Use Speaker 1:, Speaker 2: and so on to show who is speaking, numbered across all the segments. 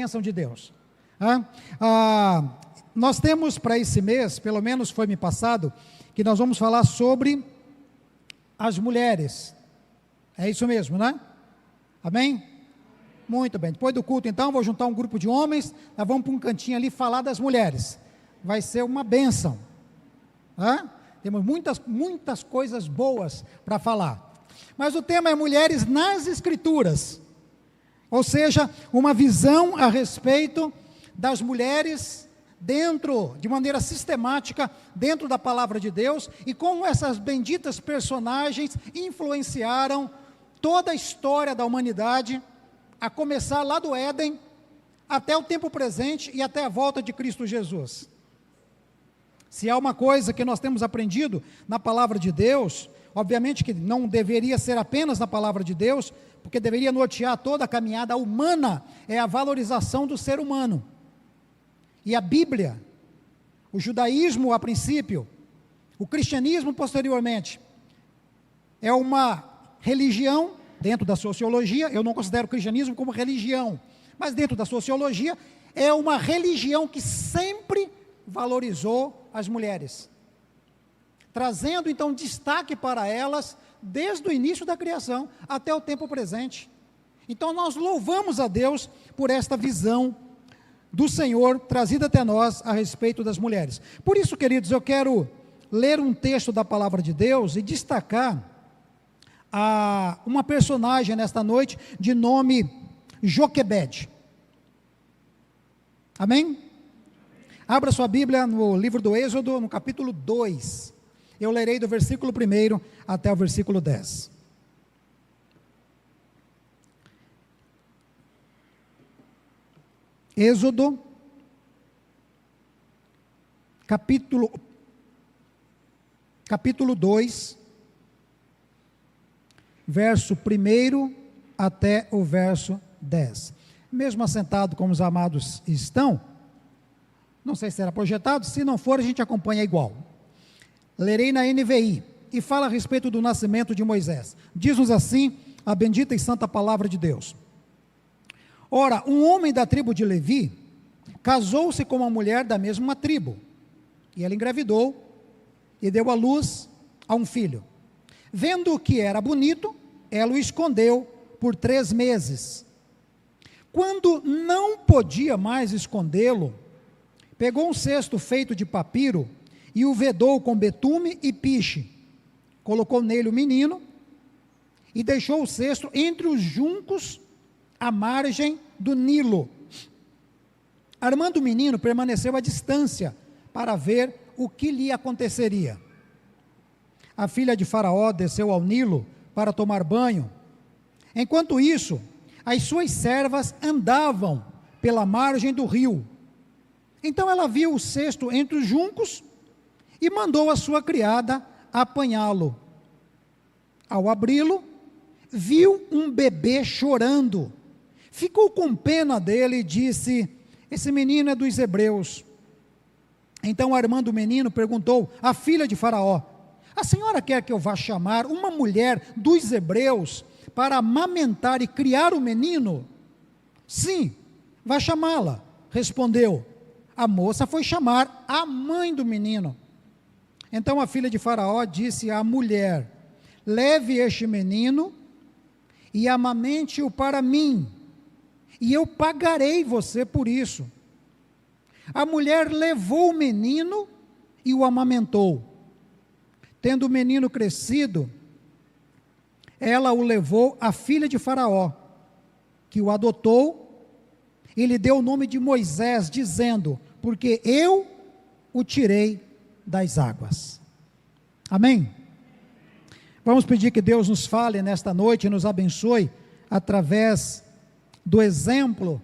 Speaker 1: bênção de Deus. Nós temos para esse mês, pelo menos foi me passado, que nós vamos falar sobre as mulheres. É isso mesmo, né? Amém? Muito bem. Depois do culto, então, vou juntar um grupo de homens, nós vamos para um cantinho ali falar das mulheres. Vai ser uma bênção. Temos muitas coisas boas para falar. Mas o tema é mulheres nas Escrituras. Ou seja, uma visão a respeito das mulheres de maneira sistemática, dentro da palavra de Deus, e como essas benditas personagens influenciaram toda a história da humanidade, a começar lá do Éden, até o tempo presente e até a volta de Cristo Jesus. Se há uma coisa que nós temos aprendido na palavra de Deus, obviamente que não deveria ser apenas na palavra de Deus, porque deveria nortear toda a caminhada humana, é a valorização do ser humano. E a Bíblia, o judaísmo a princípio, o cristianismo posteriormente, é uma religião, dentro da sociologia, eu não considero o cristianismo como religião, mas dentro da sociologia, é uma religião que sempre valorizou as mulheres, trazendo então destaque para elas, desde o início da criação até o tempo presente. Então nós louvamos a Deus por esta visão do Senhor trazida até nós a respeito das mulheres. Por isso, queridos, eu quero ler um texto da palavra de Deus e destacar uma personagem nesta noite de nome Joquebede. Amém? Abra sua Bíblia no livro do Êxodo, no capítulo 2. Eu lerei do versículo 1 até o versículo 10. Êxodo, capítulo 2, verso 1 até o verso 10. Mesmo assentado como os amados estão, não sei se será projetado, se não for a gente acompanha igual. Lerei na NVI, e fala a respeito do nascimento de Moisés. Diz-nos assim a bendita e santa palavra de Deus. Ora, um homem da tribo de Levi casou-se com uma mulher da mesma tribo, e ela engravidou, e deu à luz a um filho. Vendo que era bonito, ela o escondeu por 3 meses. Quando não podia mais escondê-lo, pegou um cesto feito de papiro, e o vedou com betume e piche, colocou nele o menino, e deixou o cesto entre os juncos, à margem do Nilo. Armando o menino, permaneceu à distância, para ver o que lhe aconteceria. A filha de Faraó desceu ao Nilo, para tomar banho. Enquanto isso, as suas servas andavam pela margem do rio. Então ela viu o cesto entre os juncos, e mandou a sua criada apanhá-lo. Ao abri-lo, viu um bebê chorando. Ficou com pena dele e disse: esse menino é dos hebreus. Então, armando o menino, perguntou à filha de Faraó: a senhora quer que eu vá chamar uma mulher dos hebreus para amamentar e criar o menino? Sim, vá chamá-la, respondeu. A moça foi chamar a mãe do menino. Então a filha de Faraó disse à mulher: leve este menino e amamente-o para mim, e eu pagarei você por isso. A mulher levou o menino e o amamentou. Tendo o menino crescido, ela o levou à filha de Faraó, que o adotou, e lhe deu o nome de Moisés, dizendo: porque eu o tirei das águas. Amém? Vamos pedir que Deus nos fale nesta noite e nos abençoe através do exemplo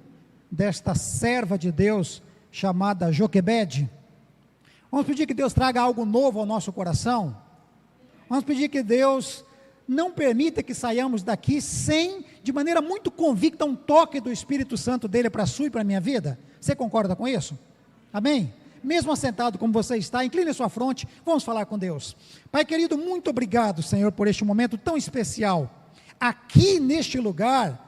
Speaker 1: desta serva de Deus chamada Joquebede. Vamos pedir que Deus traga algo novo ao nosso coração. Vamos pedir que Deus não permita que saiamos daqui sem, de maneira muito convicta, um toque do Espírito Santo dele para a sua e para a minha vida. Você concorda com isso? Amém? Mesmo assentado como você está, incline a sua fronte, vamos falar com Deus. Pai querido, muito obrigado, Senhor, por este momento tão especial. Aqui neste lugar,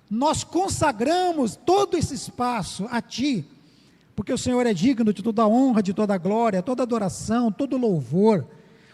Speaker 1: Nós consagramos todo esse espaço a Ti, porque o Senhor é digno de toda a honra, de toda a glória, toda adoração, todo louvor.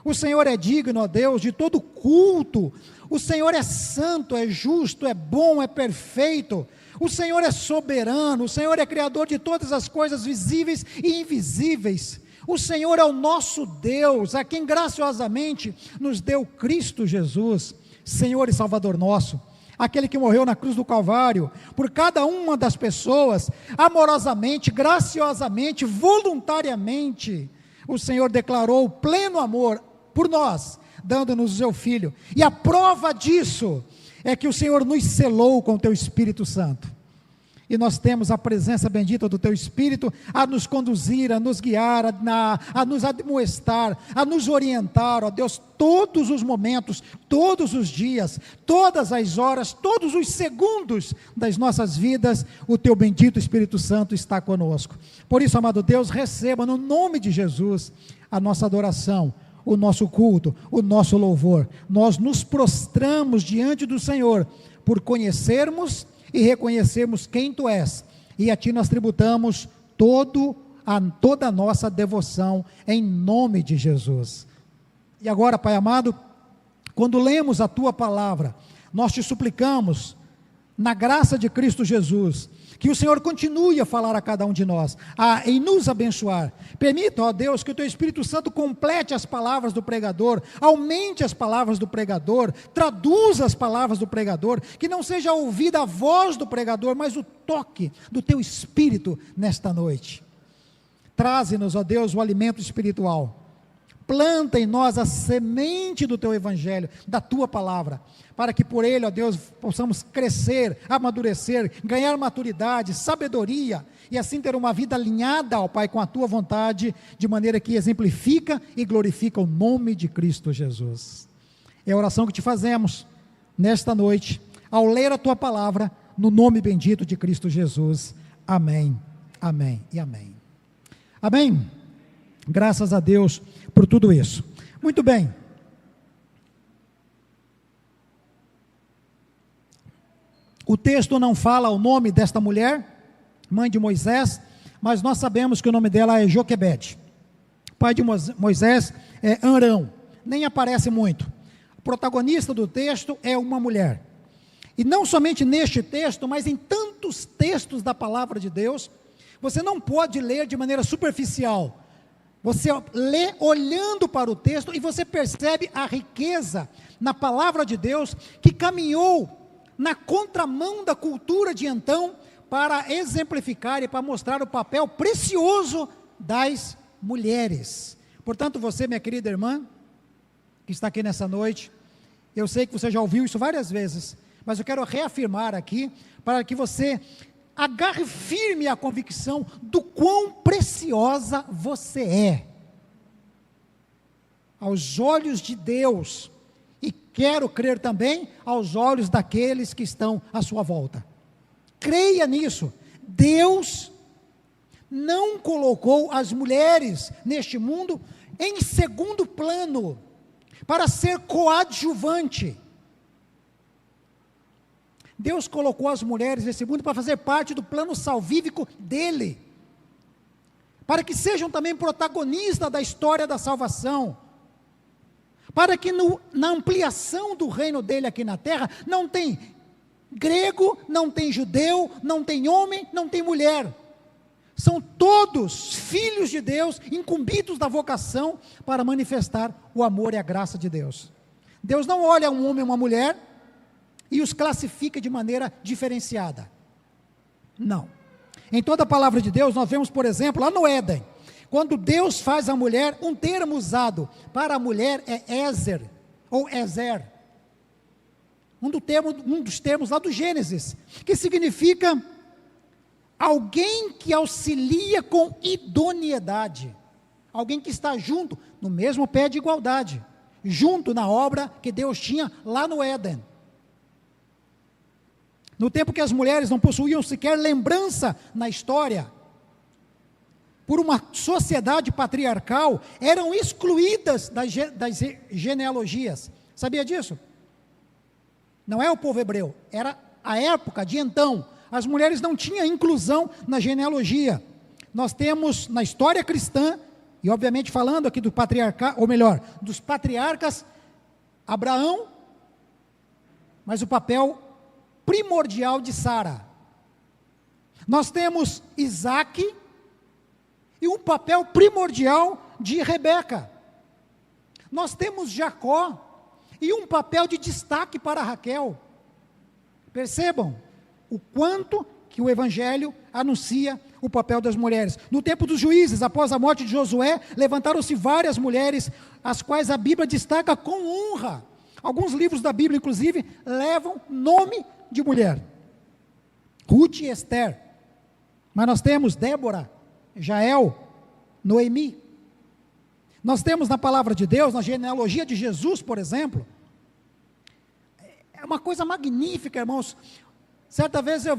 Speaker 1: O Senhor é digno, ó Deus, de todo culto. O Senhor é santo, é justo, é bom, é perfeito. O Senhor é soberano, o Senhor é criador de todas as coisas visíveis e invisíveis. O Senhor é o nosso Deus, a quem graciosamente nos deu Cristo Jesus, Senhor e Salvador nosso. Aquele que morreu na cruz do Calvário, por cada uma das pessoas, amorosamente, graciosamente, voluntariamente, o Senhor declarou pleno amor por nós, dando-nos o seu Filho, e a prova disso, é que o Senhor nos selou com o teu Espírito Santo, e nós temos a presença bendita do teu Espírito, a nos conduzir, a nos guiar, a nos admoestar, a nos orientar, ó Deus, todos os momentos, todos os dias, todas as horas, todos os segundos das nossas vidas, o teu bendito Espírito Santo está conosco. Por isso, amado Deus, receba no nome de Jesus a nossa adoração, o nosso culto, o nosso louvor. Nós nos prostramos diante do Senhor, por conhecermos e reconhecermos quem Tu és, e a Ti nós tributamos toda a nossa devoção, em nome de Jesus. E agora, Pai amado, quando lemos a Tua palavra, nós Te suplicamos, na graça de Cristo Jesus, que o Senhor continue a falar a cada um de nós, e nos abençoar. Permita, ó Deus, que o Teu Espírito Santo complete as palavras do pregador, aumente as palavras do pregador, traduza as palavras do pregador, que não seja ouvida a voz do pregador, mas o toque do Teu Espírito nesta noite. Traze-nos, ó Deus, o alimento espiritual. Planta em nós a semente do Teu Evangelho, da Tua palavra, para que por ele, ó Deus, possamos crescer, amadurecer, ganhar maturidade, sabedoria, e assim ter uma vida alinhada, ó Pai, com a Tua vontade, de maneira que exemplifica e glorifica o nome de Cristo Jesus. É a oração que Te fazemos, nesta noite, ao ler a Tua palavra, no nome bendito de Cristo Jesus. Amém, amém e amém. Amém? Graças a Deus por tudo isso. Muito bem. O texto não fala o nome desta mulher, mãe de Moisés, mas nós sabemos que o nome dela é Joquebede. O pai de Moisés é Arão. Nem aparece muito. O protagonista do texto é uma mulher. E não somente neste texto, mas em tantos textos da palavra de Deus, você não pode ler de maneira superficial. Você lê olhando para o texto e você percebe a riqueza na palavra de Deus, que caminhou na contramão da cultura de então, para exemplificar e para mostrar o papel precioso das mulheres. Portanto, você, minha querida irmã, que está aqui nessa noite, eu sei que você já ouviu isso várias vezes, mas eu quero reafirmar aqui, para que você agarre firme a convicção do quão preciosa você é, aos olhos de Deus, e quero crer também aos olhos daqueles que estão à sua volta. Creia nisso. Deus não colocou as mulheres neste mundo em segundo plano, para ser coadjuvante. Deus colocou as mulheres nesse mundo para fazer parte do plano salvífico dele, para que sejam também protagonistas da história da salvação, para que na ampliação do reino dele aqui na terra, não tem grego, não tem judeu, não tem homem, não tem mulher, são todos filhos de Deus, incumbidos da vocação, para manifestar o amor e a graça de Deus. Deus não olha um homem e uma mulher, e os classifica de maneira diferenciada. Não. Em toda a palavra de Deus, nós vemos, por exemplo, lá no Éden, quando Deus faz a mulher, um termo usado para a mulher é Ezer, ou Ezer, um dos termos lá do Gênesis, que significa alguém que auxilia com idoneidade, alguém que está junto, no mesmo pé de igualdade, junto na obra que Deus tinha lá no Éden. No tempo que as mulheres não possuíam sequer lembrança na história, por uma sociedade patriarcal, eram excluídas das genealogias. Sabia disso? Não é o povo hebreu, era a época de então, as mulheres não tinham inclusão na genealogia. Nós temos na história cristã, e obviamente falando aqui do patriarca, ou melhor, dos patriarcas, Abraão, mas o papel primordial de Sara. Nós temos Isaac e um papel primordial de Rebeca. Nós temos Jacó e um papel de destaque para Raquel. Percebam o quanto que o Evangelho anuncia o papel das mulheres. No tempo dos juízes, após a morte de Josué, levantaram-se várias mulheres, as quais a Bíblia destaca com honra. Alguns livros da Bíblia, inclusive, levam nome de mulher. Ruth e Esther. Mas nós temos Débora, Jael, Noemi. Nós temos na palavra de Deus, na genealogia de Jesus, por exemplo, é uma coisa magnífica, irmãos. Certa vez eu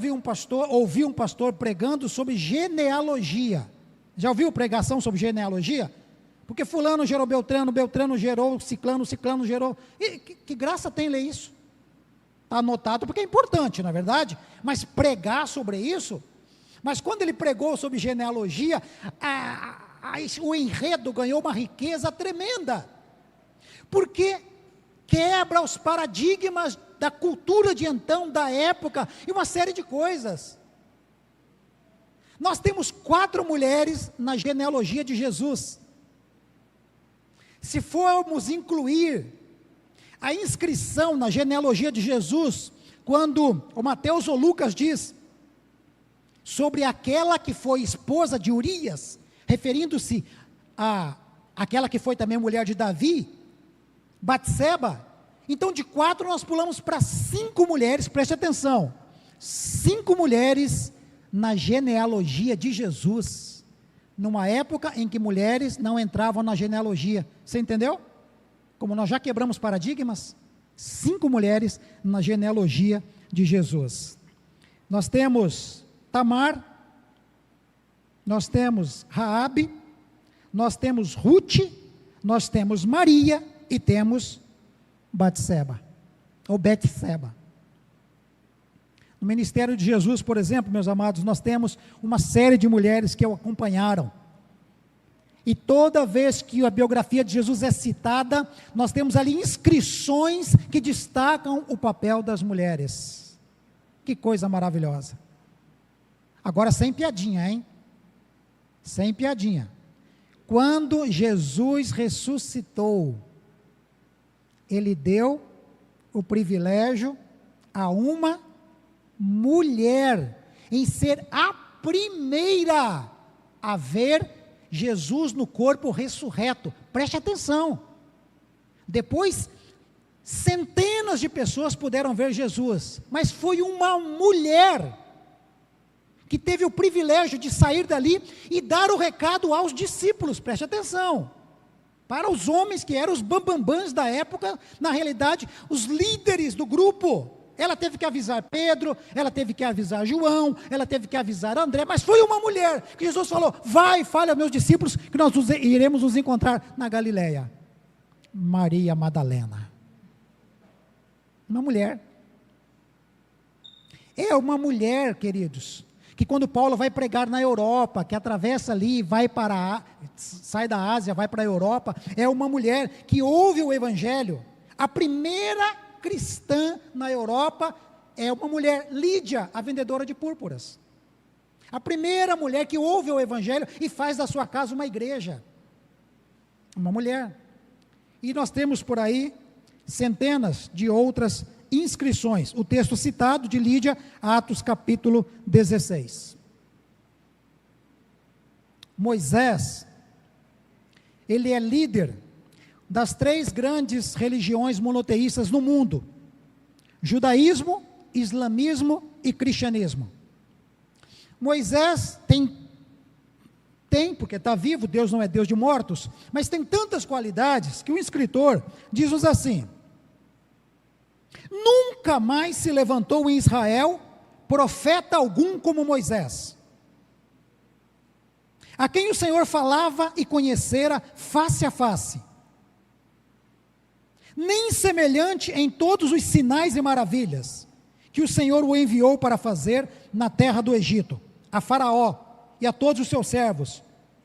Speaker 1: ouvi um pastor pregando sobre genealogia. Já ouviu pregação sobre genealogia? Porque fulano gerou Beltrano, Beltrano gerou Ciclano, Ciclano gerou... E que graça tem ler isso? Está anotado porque é importante, na verdade, mas pregar sobre isso... Mas quando ele pregou sobre genealogia, o enredo ganhou uma riqueza tremenda, porque quebra os paradigmas da cultura de então, da época, e uma série de coisas. Nós temos 4 mulheres na genealogia de Jesus. Se formos incluir a inscrição na genealogia de Jesus, quando o Mateus ou Lucas diz sobre aquela que foi esposa de Urias, referindo-se a aquela que foi também mulher de Davi, Batseba. Então de 4 nós pulamos para 5 mulheres, preste atenção, 5 mulheres na genealogia de Jesus, numa época em que mulheres não entravam na genealogia. Você entendeu? Como nós já quebramos paradigmas, 5 mulheres na genealogia de Jesus. Nós temos Tamar, nós temos Raabe, nós temos Ruth, nós temos Maria e temos Batseba, ou Betseba. No ministério de Jesus, por exemplo, meus amados, nós temos uma série de mulheres que o acompanharam. E toda vez que a biografia de Jesus é citada, nós temos ali inscrições que destacam o papel das mulheres. Que coisa maravilhosa. Agora sem piadinha, hein? Sem piadinha. Quando Jesus ressuscitou, Ele deu o privilégio a uma mulher em ser a primeira a ver Jesus no corpo ressurreto. Preste atenção. Depois, centenas de pessoas puderam ver Jesus, mas foi uma mulher que teve o privilégio de sair dali e dar o recado aos discípulos, preste atenção, para os homens que eram os bambambãs da época, na realidade, os líderes do grupo. Ela teve que avisar Pedro, ela teve que avisar João, ela teve que avisar André, mas foi uma mulher que Jesus falou: vai, fale aos meus discípulos que nós iremos nos encontrar na Galileia. Maria Madalena. Uma mulher. É uma mulher, queridos, que quando Paulo vai pregar na Europa, que atravessa ali, sai da Ásia, vai para a Europa, é uma mulher que ouve o Evangelho. A primeira cristã na Europa é uma mulher, Lídia, a vendedora de púrpuras. A primeira mulher que ouve o Evangelho e faz da sua casa uma igreja. Uma mulher. E nós temos por aí centenas de outras inscrições. O texto citado de Lídia, Atos capítulo 16. Moisés, ele é líder das 3 grandes religiões monoteístas no mundo: judaísmo, islamismo e cristianismo. Moisés tem, porque está vivo, Deus não é Deus de mortos, mas tem tantas qualidades que o escritor diz-nos assim: nunca mais se levantou em Israel profeta algum como Moisés, a quem o Senhor falava e conhecera face a face, nem semelhante em todos os sinais e maravilhas que o Senhor o enviou para fazer na terra do Egito, a Faraó e a todos os seus servos,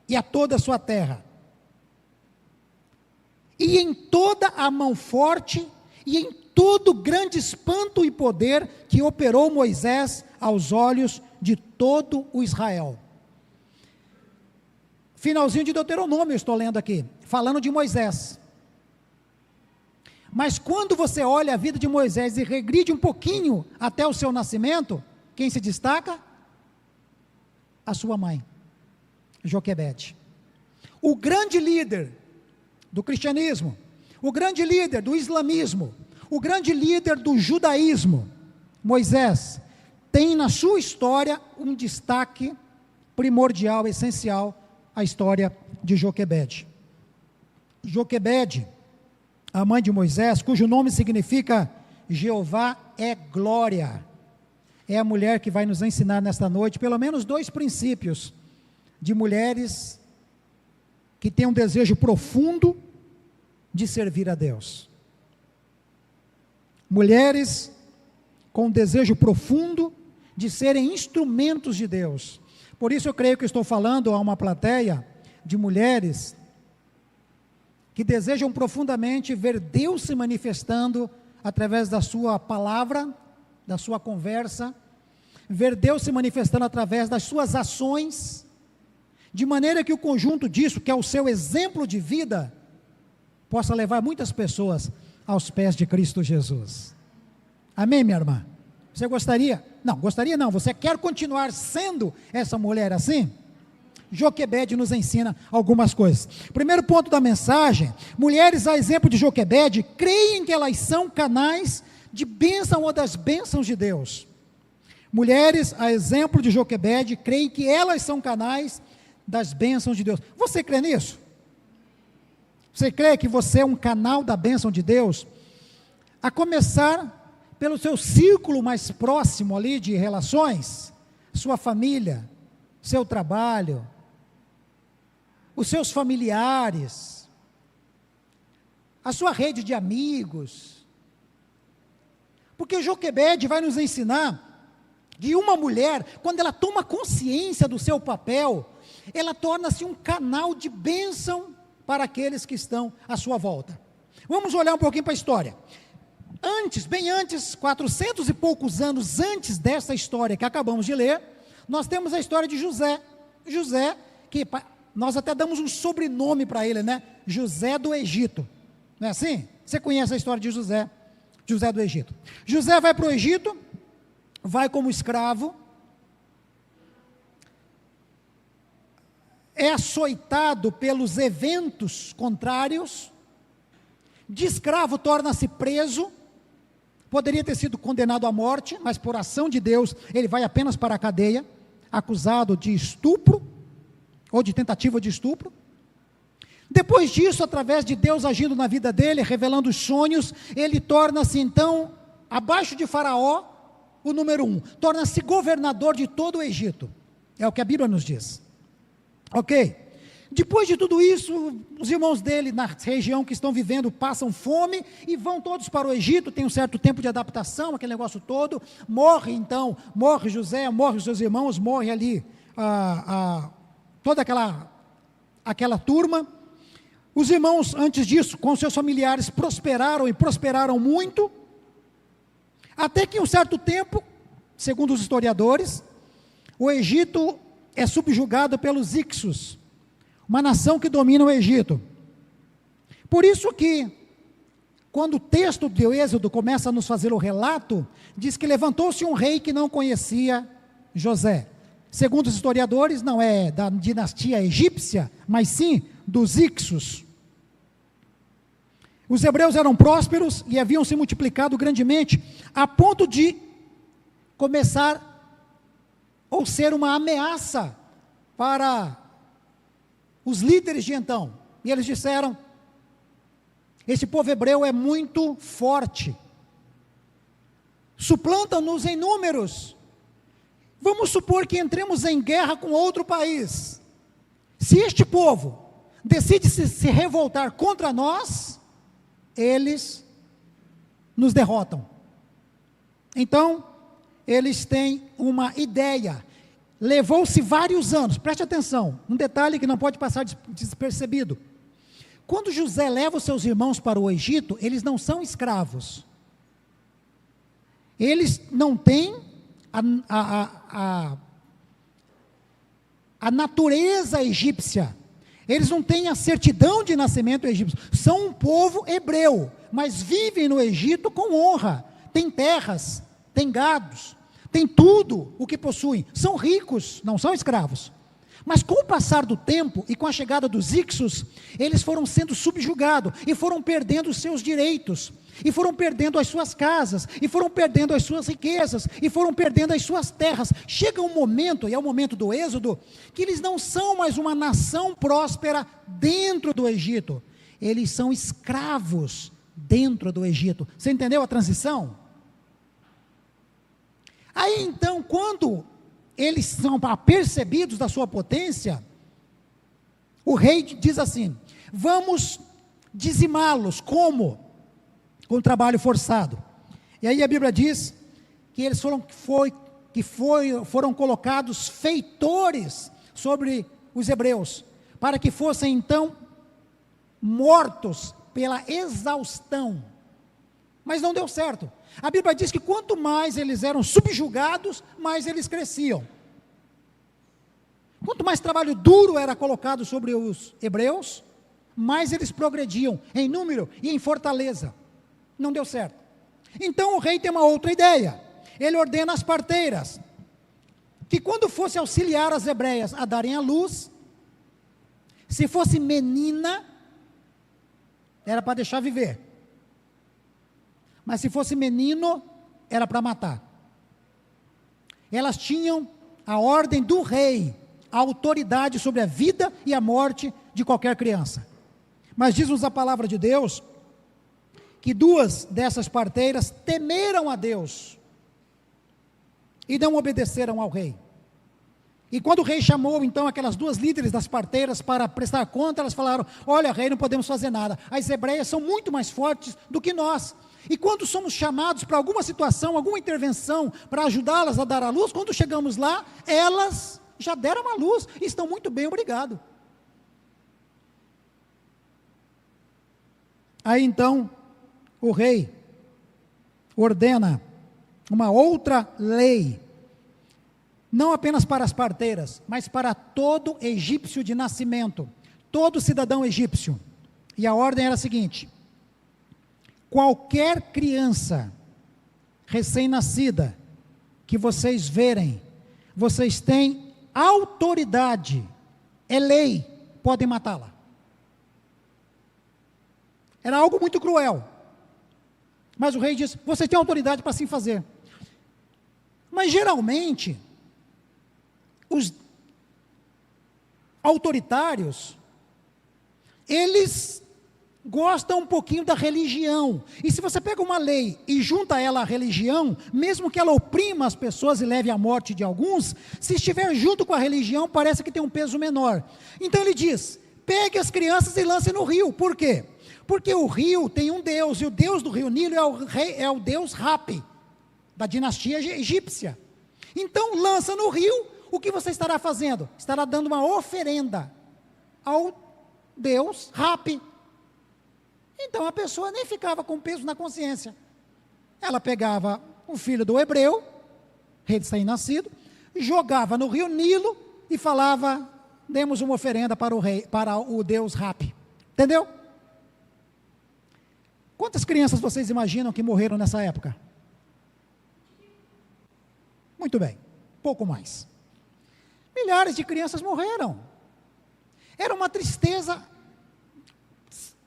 Speaker 1: e a toda a sua terra. E em toda a mão forte, e em todo grande espanto e poder que operou Moisés aos olhos de todo o Israel. Finalzinho de Deuteronômio, eu estou lendo aqui, falando de Moisés. Mas quando você olha a vida de Moisés e regride um pouquinho até o seu nascimento, quem se destaca? A sua mãe, Joquebede. O grande líder do cristianismo, o grande líder do islamismo, o grande líder do judaísmo, Moisés, tem na sua história um destaque primordial, essencial, a história de Joquebede. Joquebede, a mãe de Moisés, cujo nome significa Jeová é glória, é a mulher que vai nos ensinar nesta noite, pelo menos 2 princípios de mulheres que têm um desejo profundo de servir a Deus. Mulheres com um desejo profundo de serem instrumentos de Deus. Por isso eu creio que estou falando a uma plateia de mulheres que desejam profundamente ver Deus se manifestando através da sua palavra, da sua conversa, ver Deus se manifestando através das suas ações, de maneira que o conjunto disso, que é o seu exemplo de vida, possa levar muitas pessoas aos pés de Cristo Jesus. Amém, minha irmã? Você gostaria? Não, gostaria não, você quer continuar sendo essa mulher assim? Joquebede nos ensina algumas coisas. Primeiro ponto da mensagem: mulheres, a exemplo de Joquebede, creem que elas são canais de bênção ou das bênçãos de Deus. Mulheres, a exemplo de Joquebede, creem que elas são canais das bênçãos de Deus. Você crê nisso? Você crê que você é um canal da bênção de Deus? A começar pelo seu círculo mais próximo ali de relações, sua família, seu trabalho, os seus familiares, a sua rede de amigos. Porque Joquebede vai nos ensinar que uma mulher, quando ela toma consciência do seu papel, ela torna-se um canal de bênção para aqueles que estão à sua volta. Vamos olhar um pouquinho para a história. Antes, bem antes, 400 e poucos anos antes dessa história que acabamos de ler, nós temos a história de José. José, que nós até damos um sobrenome para ele, né? José do Egito. Não é assim? Você conhece a história de José? José do Egito. José vai para o Egito, vai como escravo, é açoitado pelos eventos contrários, de escravo torna-se preso, poderia ter sido condenado à morte, mas por ação de Deus, ele vai apenas para a cadeia, acusado de estupro, ou de tentativa de estupro. Depois disso, através de Deus agindo na vida dele, revelando os sonhos, ele torna-se então, abaixo de Faraó, o número 1, torna-se governador de todo o Egito, é o que a Bíblia nos diz. Ok? Depois de tudo isso, os irmãos dele na região que estão vivendo passam fome e vão todos para o Egito, tem um certo tempo de adaptação, aquele negócio todo, morre então, morre José, morre os seus irmãos, morre ali toda aquela turma. Os irmãos, antes disso, com seus familiares, prosperaram e prosperaram muito, até que em um certo tempo, segundo os historiadores, o Egito é subjugado pelos Ixos, uma nação que domina o Egito. Por isso que, quando o texto de Êxodo começa a nos fazer o relato, diz que levantou-se um rei que não conhecia José. Segundo os historiadores, não é da dinastia egípcia, mas sim dos Ixos. Os hebreus eram prósperos e haviam se multiplicado grandemente, a ponto de começar ou ser uma ameaça para os líderes de então. E eles disseram: esse povo hebreu é muito forte, suplantam-nos em números, vamos supor que entremos em guerra com outro país, se este povo decide se revoltar contra nós, eles nos derrotam. Então, eles têm uma ideia. Levou-se vários anos, preste atenção, um detalhe que não pode passar despercebido. Quando José leva os seus irmãos para o Egito, eles não são escravos. Eles não têm a natureza egípcia. Eles não têm a certidão de nascimento egípcio. São um povo hebreu, mas vivem no Egito com honra. Tem terras, tem gados, tem tudo o que possuem. São ricos, não são escravos. Mas com o passar do tempo e com a chegada dos Hicsos, eles foram sendo subjugados e foram perdendo os seus direitos, e foram perdendo as suas casas, e foram perdendo as suas riquezas, e foram perdendo as suas terras. Chega um momento, e é o momento do Êxodo, que eles não são mais uma nação próspera dentro do Egito, eles são escravos dentro do Egito. Você entendeu a transição? Aí então, quando eles são apercebidos da sua potência, o rei diz assim: vamos dizimá-los. Como? Com trabalho forçado. E aí a Bíblia diz que eles foram colocados feitores sobre os hebreus, para que fossem então mortos pela exaustão. Mas não deu certo. A Bíblia diz que quanto mais eles eram subjugados, mais eles cresciam. Quanto mais trabalho duro era colocado sobre os hebreus, mais eles progrediam em número e em fortaleza. Não deu certo. Então o rei tem uma outra ideia. Ele ordena às parteiras que quando fosse auxiliar as hebreias a darem à luz, se fosse menina, era para deixar viver. Mas se fosse menino, era para matar. Elas tinham a ordem do rei, a autoridade sobre a vida e a morte de qualquer criança. Mas diz-nos a palavra de Deus, que duas dessas parteiras temeram a Deus, e não obedeceram ao rei. E quando o rei chamou então aquelas duas líderes das parteiras para prestar conta, elas falaram: olha, rei, não podemos fazer nada, as hebreias são muito mais fortes do que nós. E quando somos chamados para alguma situação, alguma intervenção, para ajudá-las a dar à luz, quando chegamos lá, elas já deram à luz, e estão muito bem, obrigado. Aí então, o rei ordena uma outra lei, não apenas para as parteiras, mas para todo egípcio de nascimento, todo cidadão egípcio. E a ordem era a seguinte: qualquer criança recém-nascida que vocês verem, vocês têm autoridade, é lei, podem matá-la. Era algo muito cruel, mas o rei disse: você tem autoridade para assim fazer. Mas geralmente, os autoritários, eles gostam um pouquinho da religião, e se você pega uma lei e junta ela à religião, mesmo que ela oprima as pessoas e leve à morte de alguns, se estiver junto com a religião, parece que tem um peso menor. Então ele diz: pegue as crianças e lance no rio. Por quê? Porque o rio tem um Deus, e o Deus do rio Nilo é o Deus Rapi, da dinastia egípcia. Então lança no rio. O que você estará fazendo? Estará dando uma oferenda ao Deus Rapi. Então a pessoa nem ficava com peso na consciência. Ela pegava o filho do hebreu, recém-nascido, jogava no rio Nilo e falava: demos uma oferenda para o rei, para o Deus Rapi. Entendeu? Quantas crianças vocês imaginam que morreram nessa época? Muito bem, pouco mais. Milhares de crianças morreram. Era uma tristeza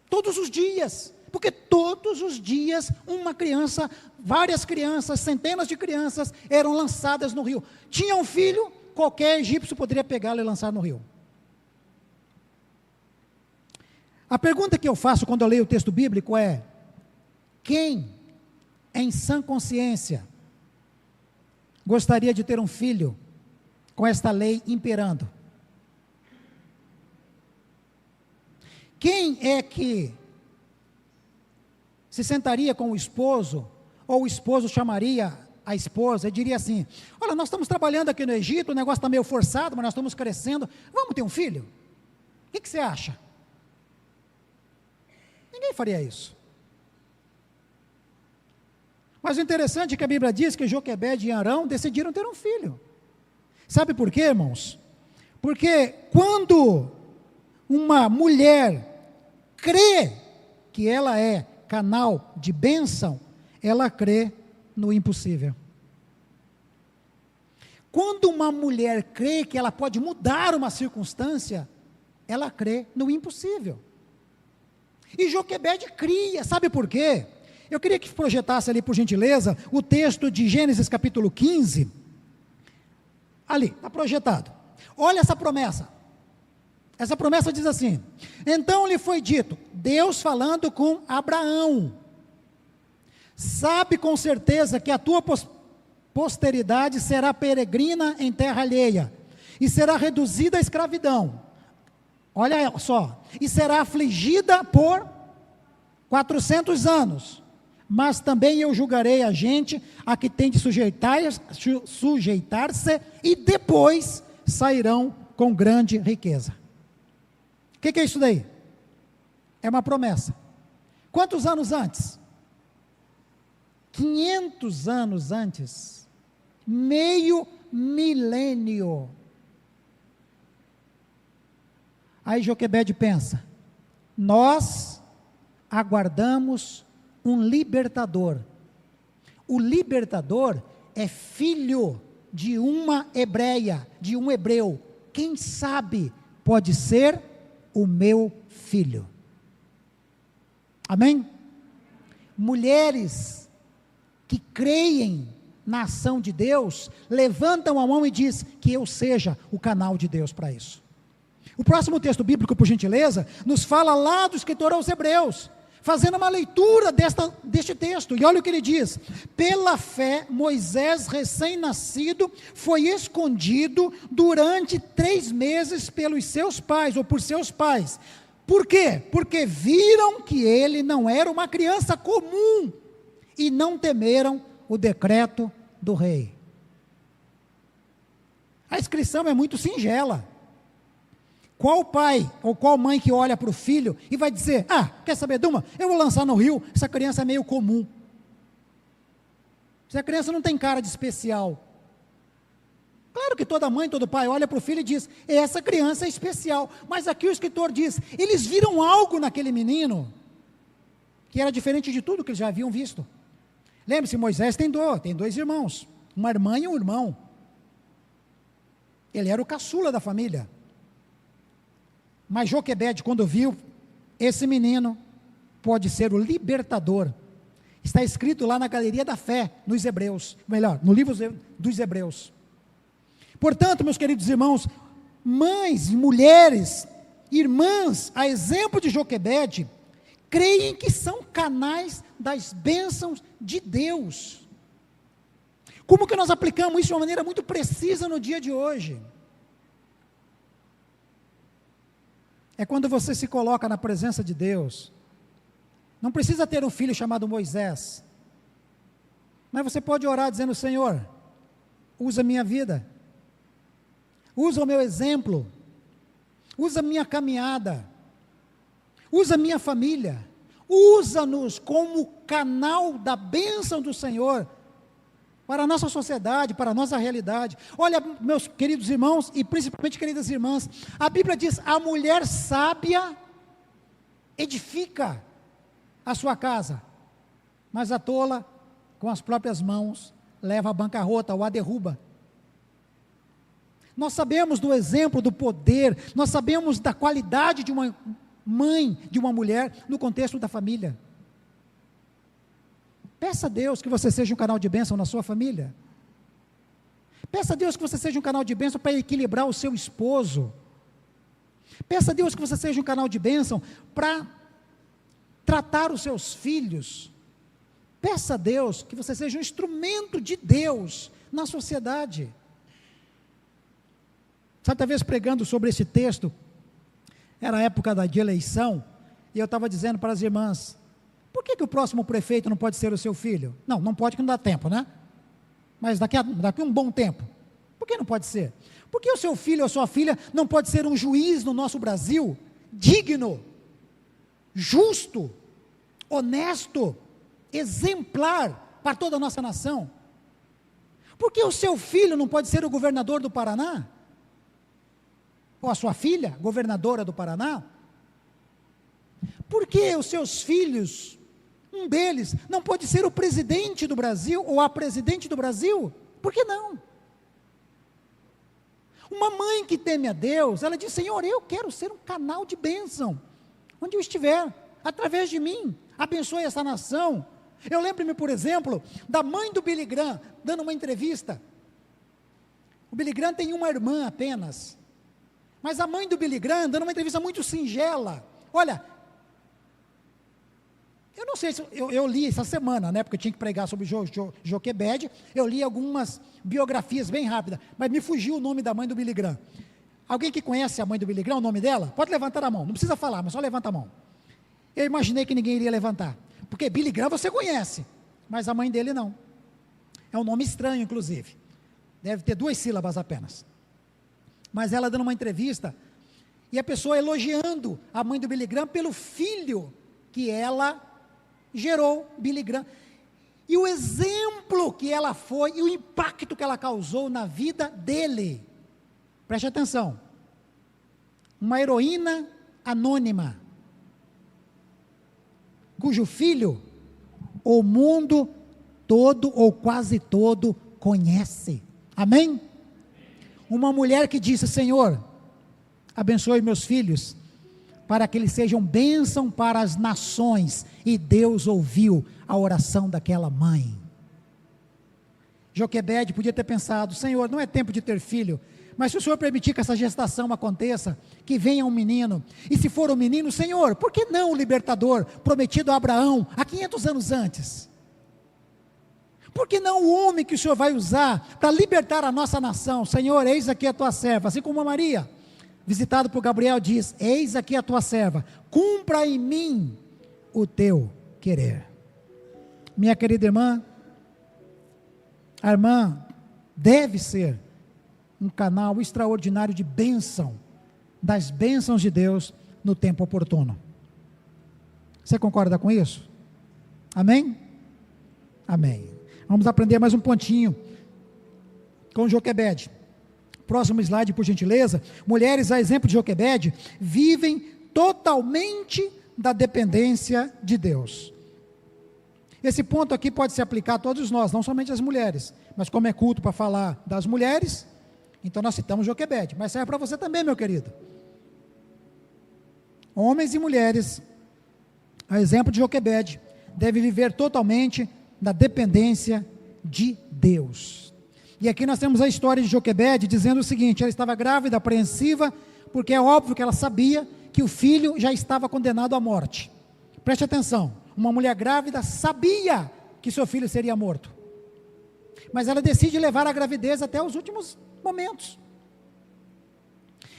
Speaker 1: todos os dias, porque todos os dias uma criança, várias crianças, centenas de crianças eram lançadas no rio. Tinha um filho, qualquer egípcio poderia pegá-lo e lançar no rio. A pergunta que eu faço quando eu leio o texto bíblico é: quem, em sã consciência, gostaria de ter um filho com esta lei imperando? Quem é que se sentaria com o esposo, ou o esposo chamaria a esposa e diria assim: olha, nós estamos trabalhando aqui no Egito, o negócio está meio forçado, mas nós estamos crescendo, vamos ter um filho? O que você acha? Ninguém faria isso. Mas o interessante é que a Bíblia diz que Joquebede e Arão decidiram ter um filho. Sabe por quê, irmãos? Porque quando uma mulher crê que ela é canal de bênção, ela crê no impossível. Quando uma mulher crê que ela pode mudar uma circunstância, ela crê no impossível. E Joquebede cria, sabe por quê? Eu queria que projetasse ali, por gentileza, o texto de Gênesis capítulo 15. Ali, está projetado. Olha essa promessa. Essa promessa diz assim: então lhe foi dito, Deus falando com Abraão: sabe com certeza que a tua posteridade será peregrina em terra alheia, e será reduzida à escravidão. Olha só, e será afligida por 400 anos. Mas também eu julgarei a gente a que tem de sujeitar-se, e depois sairão com grande riqueza. O que é isso daí? É uma promessa. Quantos anos antes? 500 anos antes. Meio milênio. Aí Joquebede pensa: nós aguardamos um libertador. O libertador é filho de uma hebreia, de um hebreu. Quem sabe pode ser o meu filho. Amém? Mulheres que creem na ação de Deus, levantam a mão e diz que eu seja o canal de Deus para isso. O próximo texto bíblico, por gentileza, nos fala lá do escritor aos Hebreus, fazendo uma leitura deste texto, e olha o que ele diz: pela fé, Moisés, recém-nascido, foi escondido durante 3 meses pelos seus pais, ou por seus pais. Por quê? Porque viram que ele não era uma criança comum, e não temeram o decreto do rei. A inscrição é muito singela. Qual pai ou qual mãe que olha para o filho e vai dizer: quer saber de uma? Eu vou lançar no rio, essa criança é meio comum. Essa criança não tem cara de especial. Claro que toda mãe, todo pai olha para o filho e diz: essa criança é especial. Mas aqui o escritor diz: eles viram algo naquele menino que era diferente de tudo que eles já haviam visto. Lembre-se, Moisés tem 2 irmãos, uma irmã e um irmão. Ele era o caçula da família. Mas Joquebede, quando viu, esse menino pode ser o libertador. Está escrito lá na Galeria da Fé, nos Hebreus, melhor, no livro dos Hebreus. Portanto, meus queridos irmãos, mães, mulheres, irmãs, a exemplo de Joquebede, creem que são canais das bênçãos de Deus. Como que nós aplicamos isso de uma maneira muito precisa no dia de hoje? É quando você se coloca na presença de Deus. Não precisa ter um filho chamado Moisés, mas você pode orar dizendo: Senhor, usa a minha vida, usa o meu exemplo, usa a minha caminhada, usa a minha família, usa-nos como canal da bênção do Senhor, para a nossa sociedade, para a nossa realidade. Olha, meus queridos irmãos, e principalmente queridas irmãs, a Bíblia diz: a mulher sábia edifica a sua casa, mas a tola, com as próprias mãos, leva à bancarrota ou a derruba. Nós sabemos do exemplo, do poder, nós sabemos da qualidade de uma mãe, de uma mulher, no contexto da família. Peça a Deus que você seja um canal de bênção na sua família. Peça a Deus que você seja um canal de bênção para equilibrar o seu esposo. Peça a Deus que você seja um canal de bênção para tratar os seus filhos. Peça a Deus que você seja um instrumento de Deus na sociedade. Certa vez pregando sobre esse texto, era a época de eleição, e eu estava dizendo para as irmãs: por que o próximo prefeito não pode ser o seu filho? Não pode, que não dá tempo, né? mas daqui a um bom tempo. Por que não pode ser? Por que o seu filho ou sua filha não pode ser um juiz no nosso Brasil, digno, justo, honesto, exemplar para toda a nossa nação? Por que o seu filho não pode ser o governador do Paraná? Ou a sua filha, governadora do Paraná? Por que os seus filhos, um deles, não pode ser o presidente do Brasil, ou a presidente do Brasil? Por que não? Uma mãe que teme a Deus, ela diz: Senhor, eu quero ser um canal de bênção, onde eu estiver, através de mim, abençoe essa nação. Eu lembro-me, por exemplo, da mãe do Billy Graham, dando uma entrevista. O Billy Graham tem uma irmã apenas, mas a mãe do Billy Graham, dando uma entrevista muito singela. Olha, eu não sei se eu li essa semana, né, porque eu tinha que pregar sobre Joquebede, eu li algumas biografias bem rápidas, mas me fugiu o nome da mãe do Billy Graham. Alguém que conhece a mãe do Billy Graham, o nome dela? Pode levantar a mão, não precisa falar, mas só levanta a mão. Eu imaginei que ninguém iria levantar, porque Billy Graham você conhece, mas a mãe dele não. É um nome estranho, inclusive, deve ter 2 sílabas apenas. Mas ela dando uma entrevista, e a pessoa elogiando a mãe do Billy Graham pelo filho que ela gerou, Billy Graham, e o exemplo que ela foi, e o impacto que ela causou na vida dele. Preste atenção, uma heroína anônima, cujo filho, o mundo todo, ou quase todo, conhece, amém? Uma mulher que disse: Senhor, abençoe meus filhos, para que eles sejam bênção para as nações, e Deus ouviu a oração daquela mãe. Joquebede podia ter pensado: Senhor, não é tempo de ter filho, mas se o Senhor permitir que essa gestação aconteça, que venha um menino, e se for um menino, Senhor, por que não o libertador prometido a Abraão, há 500 anos antes? Por que não o homem que o Senhor vai usar para libertar a nossa nação? Senhor, eis aqui a tua serva, assim como a Maria, visitado por Gabriel, diz: eis aqui a tua serva, cumpra em mim o teu querer. Minha querida irmã, a irmã deve ser um canal extraordinário de bênção, das bênçãos de Deus no tempo oportuno. Você concorda com isso? Amém? Amém. Vamos aprender mais um pontinho com Joquebede. Próximo slide, por gentileza. Mulheres, a exemplo de Joquebede, vivem totalmente da dependência de Deus. Esse ponto aqui pode se aplicar a todos nós, não somente as mulheres, mas como é culto para falar das mulheres, então nós citamos Joquebede, mas serve para você também, meu querido. Homens e mulheres, a exemplo de Joquebede, devem viver totalmente da dependência de Deus. E aqui nós temos a história de Joquebede dizendo o seguinte: ela estava grávida, apreensiva, porque é óbvio que ela sabia que o filho já estava condenado à morte. Preste atenção, uma mulher grávida sabia que seu filho seria morto, mas ela decide levar a gravidez até os últimos momentos.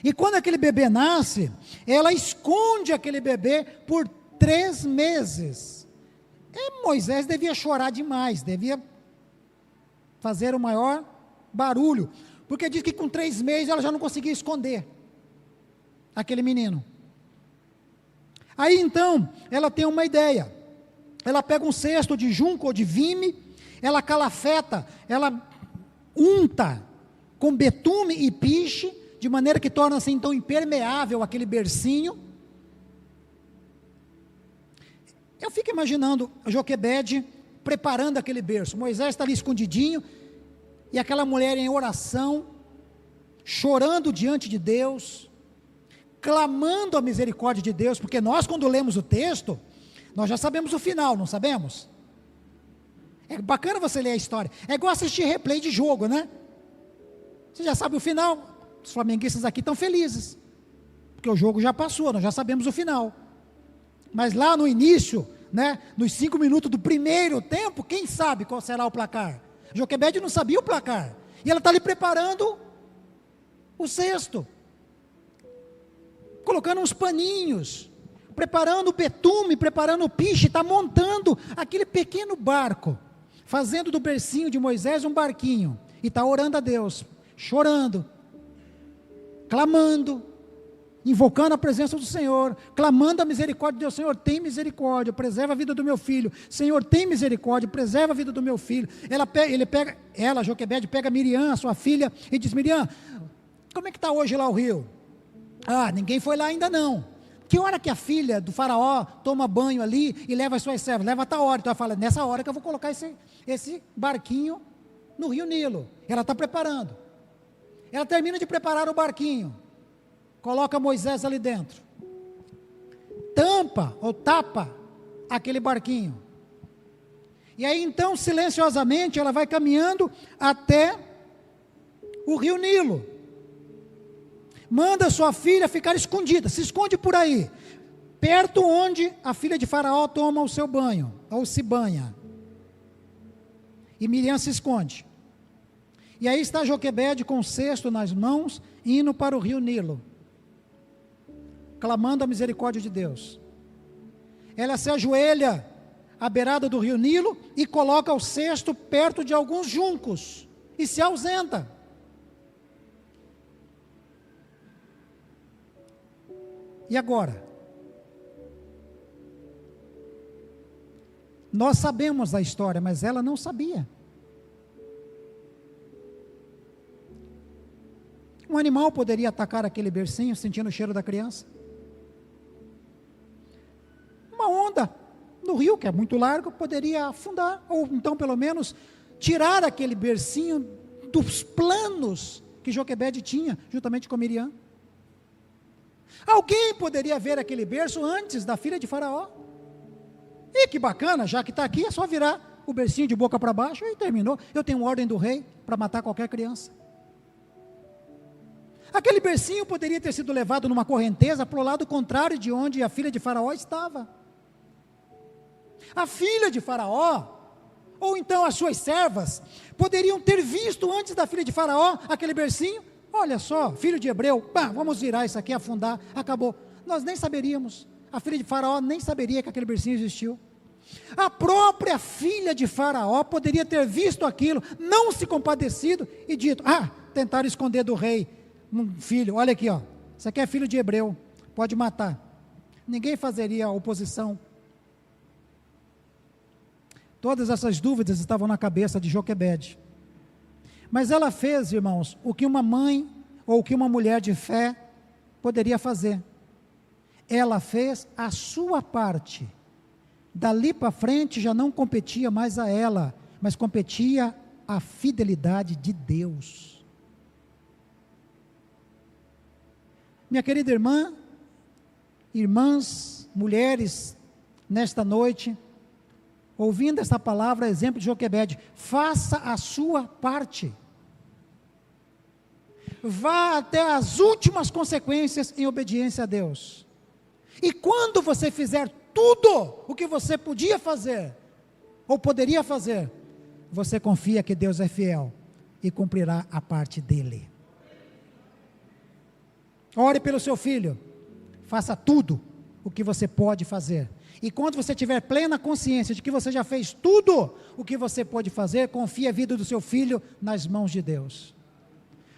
Speaker 1: E quando aquele bebê nasce, ela esconde aquele bebê por 3 meses. E Moisés devia chorar demais, devia fazer o maior barulho, porque diz que com 3 meses ela já não conseguia esconder aquele menino. Aí então, ela tem uma ideia, ela pega um cesto de junco ou de vime, ela calafeta, ela unta com betume e piche, de maneira que torna-se então impermeável aquele bercinho. Eu fico imaginando Joquebede preparando aquele berço, Moisés está ali escondidinho, e aquela mulher em oração, chorando diante de Deus, clamando a misericórdia de Deus, porque nós quando lemos o texto, nós já sabemos o final, não sabemos? É bacana você ler a história, é igual assistir replay de jogo, né? Você já sabe o final, os flamenguistas aqui estão felizes, porque o jogo já passou, nós já sabemos o final, mas lá no início, né, nos 5 minutos do primeiro tempo, quem sabe qual será o placar? Joquebede não sabia o placar, e ela está ali preparando o cesto, colocando uns paninhos, preparando o betume, preparando o piche, está montando aquele pequeno barco, fazendo do bercinho de Moisés um barquinho, e está orando a Deus, chorando, clamando, invocando a presença do Senhor, clamando a misericórdia de Deus. Senhor, tem misericórdia, preserva a vida do meu filho. Senhor, tem misericórdia, preserva a vida do meu filho. Joquebede, pega Miriam, a sua filha, e diz: Miriam, como é que está hoje lá o rio? Ah, ninguém foi lá ainda não. Que hora que a filha do faraó toma banho ali e leva as suas servas? Leva a tal hora. Então ela fala: nessa hora que eu vou colocar esse barquinho no rio Nilo. Ela está preparando. Ela termina de preparar o barquinho, coloca Moisés ali dentro, tampa ou tapa aquele barquinho, e aí então silenciosamente ela vai caminhando até o rio Nilo, manda sua filha ficar escondida, se esconde por aí, perto onde a filha de Faraó toma o seu banho, ou se banha, e Miriam se esconde. E aí está Joquebede com o cesto nas mãos, indo para o rio Nilo, clamando a misericórdia de Deus. Ela se ajoelha à beirada do rio Nilo e coloca o cesto perto de alguns juncos e se ausenta. E agora? Nós sabemos da história, mas ela não sabia. Um animal poderia atacar aquele bercinho sentindo o cheiro da criança? Uma onda no rio, que é muito largo, poderia afundar, ou então pelo menos tirar aquele bercinho dos planos que Joquebede tinha, juntamente com Miriam. Alguém poderia ver aquele berço antes da filha de Faraó. E que bacana, já que está aqui, é só virar o bercinho de boca para baixo e terminou. Eu tenho ordem do rei para matar qualquer criança. Aquele bercinho poderia ter sido levado numa correnteza para o lado contrário de onde a filha de Faraó estava. A filha de Faraó, ou então as suas servas, poderiam ter visto antes da filha de Faraó aquele bercinho. Olha só, filho de Hebreu, vamos virar isso aqui, afundar, acabou. Nós nem saberíamos, a filha de Faraó nem saberia que aquele bercinho existiu. A própria filha de Faraó poderia ter visto aquilo, não se compadecido e dito: tentaram esconder do rei um filho, olha aqui, isso aqui é filho de Hebreu, pode matar. Ninguém fazeria oposição. Todas essas dúvidas estavam na cabeça de Joquebede. Mas ela fez, irmãos, o que uma mãe ou o que uma mulher de fé poderia fazer. Ela fez a sua parte. Dali para frente já não competia mais a ela, mas competia a fidelidade de Deus. Minha querida irmã, irmãs, mulheres, nesta noite, ouvindo essa palavra, exemplo de Joquebede, faça a sua parte. Vá até as últimas consequências em obediência a Deus. E quando você fizer tudo o que você podia fazer, ou poderia fazer, você confia que Deus é fiel e cumprirá a parte dele. Ore pelo seu filho, faça tudo o que você pode fazer. E quando você tiver plena consciência de que você já fez tudo o que você pode fazer, confie a vida do seu filho nas mãos de Deus.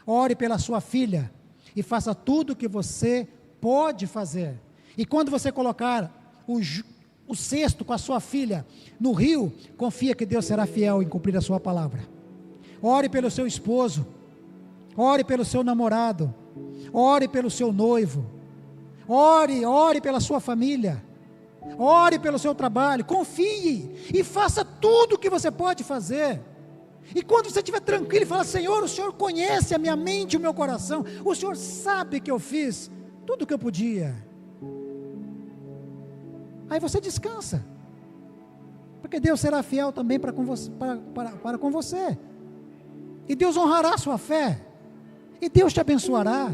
Speaker 1: Ore pela sua filha e faça tudo o que você pode fazer. E quando você colocar o cesto com a sua filha no rio, confia que Deus será fiel em cumprir a sua palavra. Ore pelo seu esposo, ore pelo seu namorado, ore pelo seu noivo, ore pela sua família, ore pelo seu trabalho, confie e faça tudo o que você pode fazer. E quando você estiver tranquilo e falar: Senhor, o Senhor conhece a minha mente e o meu coração, o Senhor sabe que eu fiz tudo o que eu podia, aí você descansa, porque Deus será fiel também para com você, e Deus honrará a sua fé, e Deus te abençoará.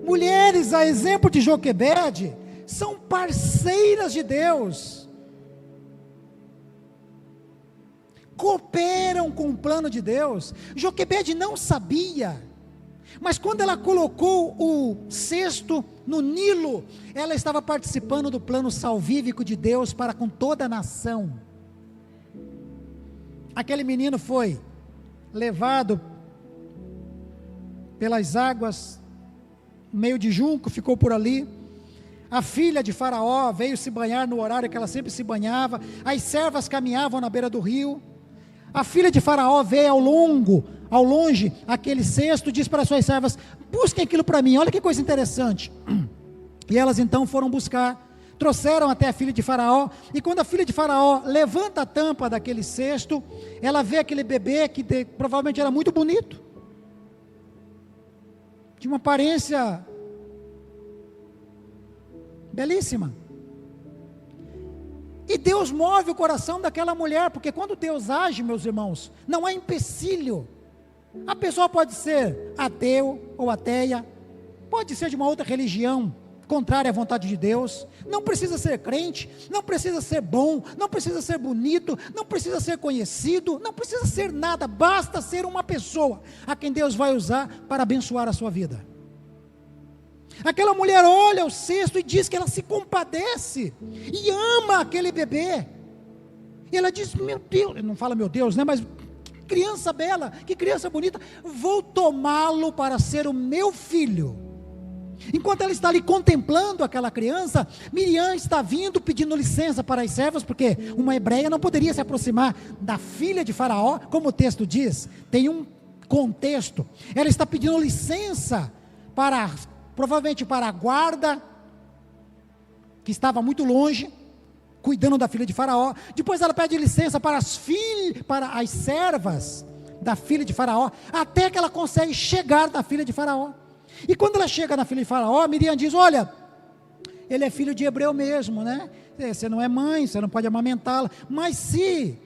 Speaker 1: Mulheres, a exemplo de Joquebede, são parceiras de Deus, cooperam com o plano de Deus. Joquebede não sabia, mas quando ela colocou o cesto no Nilo, ela estava participando do plano salvífico de Deus para com toda a nação. aquele menino foi levado pelas águas, meio de junco, ficou por ali. A filha de Faraó veio se banhar no horário que ela sempre se banhava. As servas caminhavam na beira do rio. A filha de Faraó veio ao longe, aquele cesto, disse para as suas servas: busquem aquilo para mim, olha que coisa interessante. E elas então foram buscar, trouxeram até a filha de Faraó, e quando a filha de Faraó levanta a tampa daquele cesto, ela vê aquele bebê que provavelmente era muito bonito, de uma aparência belíssima. E Deus move o coração daquela mulher, porque quando Deus age, meus irmãos, não há empecilho. A pessoa pode ser ateu ou ateia, pode ser de uma outra religião, contrária à vontade de Deus, não precisa ser crente, não precisa ser bom, não precisa ser bonito, não precisa ser conhecido, não precisa ser nada, basta ser uma pessoa a quem Deus vai usar para abençoar a sua vida. Aquela mulher olha o cesto e diz que ela se compadece e ama aquele bebê. E ela diz: meu Deus, não fala meu Deus, né? Mas que criança bela, que criança bonita, vou tomá-lo para ser o meu filho. Enquanto ela está ali contemplando aquela criança, Miriam está vindo pedindo licença para as servas, porque uma hebreia não poderia se aproximar da filha de Faraó, como o texto diz, tem um contexto. Ela está pedindo licença provavelmente para a guarda, que estava muito longe, cuidando da filha de Faraó. Depois ela pede licença para as servas da filha de Faraó, até que ela consegue chegar na filha de Faraó. E quando ela chega na filha de Faraó, Miriam diz: olha, ele é filho de hebreu mesmo, né? Você não é mãe, você não pode amamentá-la, mas se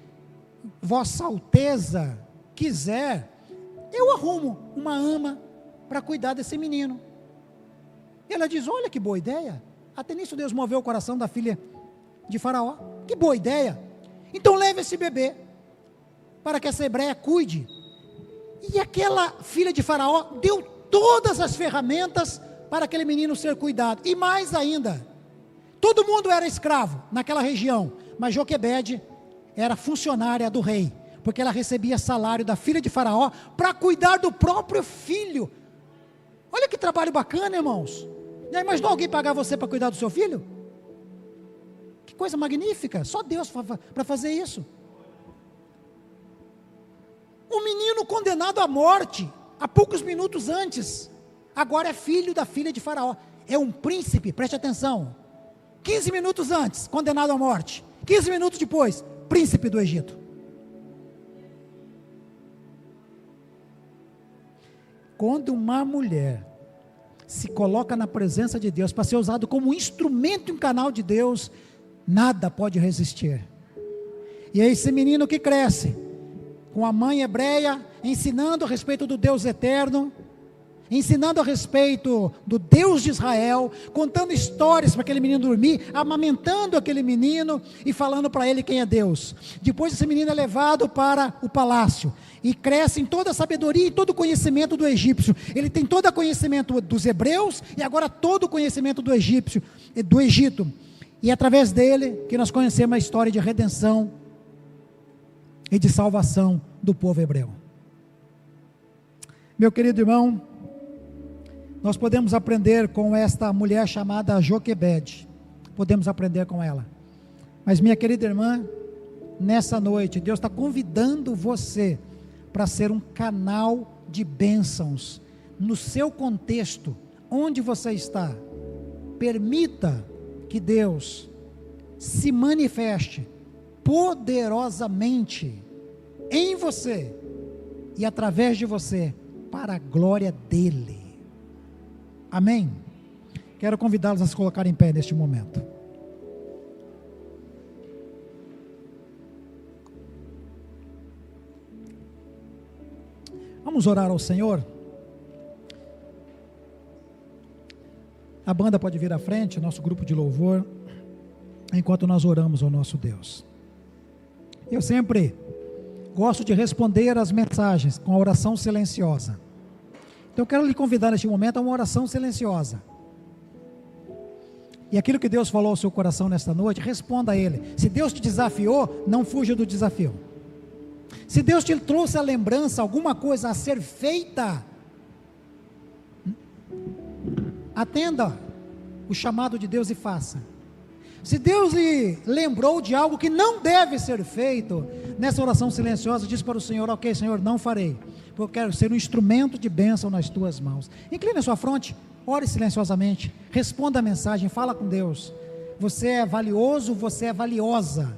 Speaker 1: Vossa Alteza quiser, eu arrumo uma ama para cuidar desse menino. E ela diz: olha que boa ideia. Até nisso Deus moveu o coração da filha de Faraó. Que boa ideia. Então leve esse bebê para que essa hebreia cuide. E aquela filha de Faraó deu todas as ferramentas para aquele menino ser cuidado. E mais ainda, todo mundo era escravo naquela região, mas Joquebede era funcionária do rei, porque ela recebia salário da filha de Faraó para cuidar do próprio filho. Olha que trabalho bacana, irmãos. Já imaginou alguém pagar você para cuidar do seu filho? Que coisa magnífica, só Deus para fazer isso. Um menino condenado à morte, há poucos minutos antes, agora é filho da filha de Faraó, é um príncipe, preste atenção, 15 minutos antes, condenado à morte, 15 minutos depois, príncipe do Egito. Quando uma mulher se coloca na presença de Deus, para ser usado como instrumento em canal de Deus, nada pode resistir. E é esse menino que cresce, com a mãe hebreia, ensinando a respeito do Deus eterno, ensinando a respeito do Deus de Israel, contando histórias para aquele menino dormir, amamentando aquele menino e falando para ele quem é Deus. Depois esse menino é levado para o palácio e cresce em toda a sabedoria e todo o conhecimento do egípcio. Ele tem todo o conhecimento dos hebreus e agora todo o conhecimento do Egito. E é através dele que nós conhecemos a história de redenção e de salvação do povo hebreu. Meu querido irmão, nós podemos aprender com esta mulher chamada Joquebede, podemos aprender com ela, mas minha querida irmã, nessa noite, Deus está convidando você para ser um canal de bênçãos, no seu contexto, onde você está. Permita que Deus se manifeste poderosamente em você e através de você, para a glória dEle. Amém? Quero convidá-los a se colocar em pé neste momento. Vamos orar ao Senhor. A banda pode vir à frente, nosso grupo de louvor, enquanto nós oramos ao nosso Deus. Eu sempre gosto de responder as mensagens com a oração silenciosa. Então eu quero lhe convidar neste momento a uma oração silenciosa. E aquilo que Deus falou ao seu coração nesta noite, responda a Ele. Se Deus te desafiou, não fuja do desafio. Se Deus te trouxe a lembrança, alguma coisa a ser feita, atenda o chamado de Deus e faça. Se Deus lhe lembrou de algo que não deve ser feito, nessa oração silenciosa, diz para o Senhor: ok, Senhor, não farei, porque eu quero ser um instrumento de bênção nas tuas mãos. Incline a sua fronte, ore silenciosamente, responda a mensagem, fala com Deus. Você é valioso, você é valiosa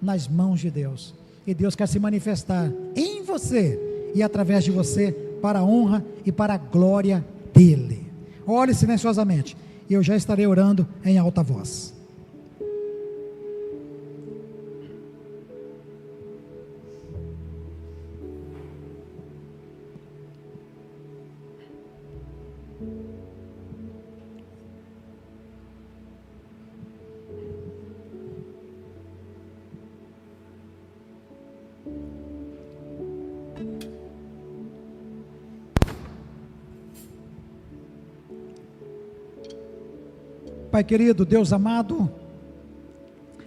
Speaker 1: nas mãos de Deus, e Deus quer se manifestar em você e através de você, para a honra e para a glória dEle. Ore silenciosamente, e eu já estarei orando em alta voz. Pai querido, Deus amado,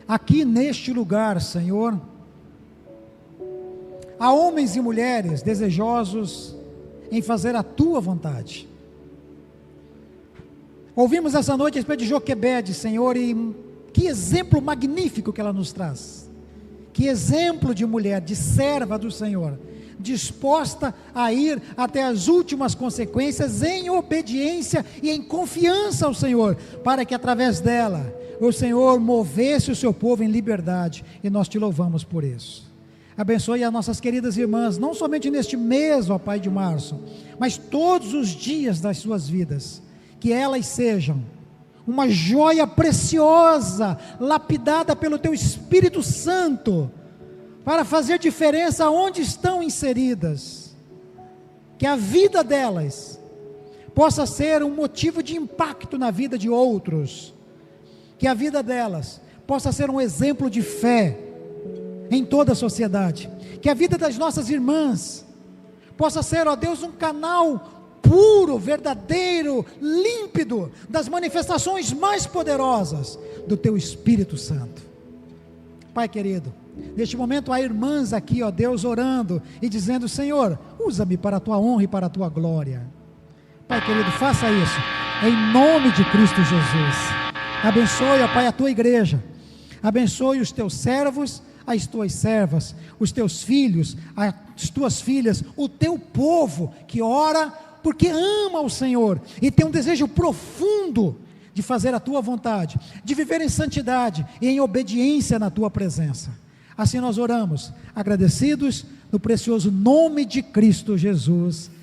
Speaker 1: aqui neste lugar, Senhor, há homens e mulheres desejosos em fazer a Tua vontade. Ouvimos essa noite a respeito de Joquebede, Senhor, e que exemplo magnífico que ela nos traz. Que exemplo de mulher, de serva do Senhor, disposta a ir até as últimas consequências em obediência e em confiança ao Senhor, para que através dela o Senhor movesse o seu povo em liberdade, e nós te louvamos por isso. Abençoe as nossas queridas irmãs, não somente neste mês, ó Pai, de março, mas todos os dias das suas vidas, que elas sejam uma joia preciosa, lapidada pelo Teu Espírito Santo, para fazer diferença onde estão inseridas, que a vida delas possa ser um motivo de impacto na vida de outros, que a vida delas possa ser um exemplo de fé em toda a sociedade, que a vida das nossas irmãs possa ser, ó Deus, um canal puro, verdadeiro, límpido, das manifestações mais poderosas do Teu Espírito Santo. Pai querido, neste momento há irmãs aqui, ó Deus, orando e dizendo: Senhor, usa-me para a Tua honra e para a Tua glória. Pai querido, faça isso, em nome de Cristo Jesus. Abençoe, ó Pai, a Tua igreja, abençoe os Teus servos, as Tuas servas, os Teus filhos, as Tuas filhas, o Teu povo, que ora porque ama o Senhor, e tem um desejo profundo de fazer a Tua vontade, de viver em santidade e em obediência na Tua presença. Assim nós oramos, agradecidos, no precioso nome de Cristo Jesus.